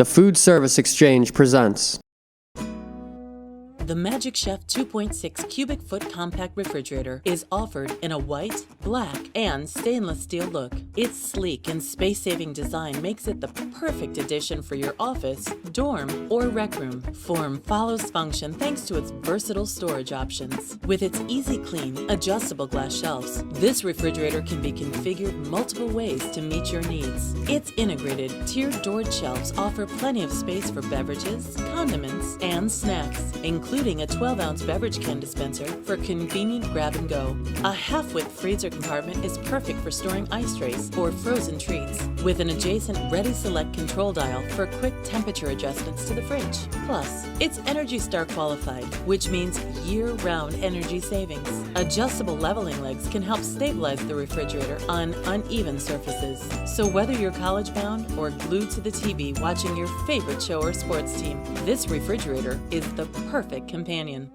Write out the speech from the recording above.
The Food Service Exchange presents The Magic Chef 2.6 cubic foot compact refrigerator is offered in a white, black, and stainless steel look. Its sleek and space-saving design makes it the perfect addition for your office, dorm, or rec room. Form follows function thanks to its versatile storage options. With its easy clean, adjustable glass shelves, this refrigerator can be configured multiple ways to meet your needs. Its integrated, tiered doored shelves offer plenty of space for beverages, condiments, and snacks, including a 12-ounce beverage can dispenser for convenient grab-and-go. A half-width freezer compartment is perfect for storing ice trays or frozen treats, with an adjacent Ready Select control dial for quick temperature adjustments to the fridge. Plus, it's Energy Star qualified, which means year-round energy savings. Adjustable leveling legs can help stabilize the refrigerator on uneven surfaces. So whether you're college-bound or glued to the TV watching your favorite show or sports team, this refrigerator is the perfect companion.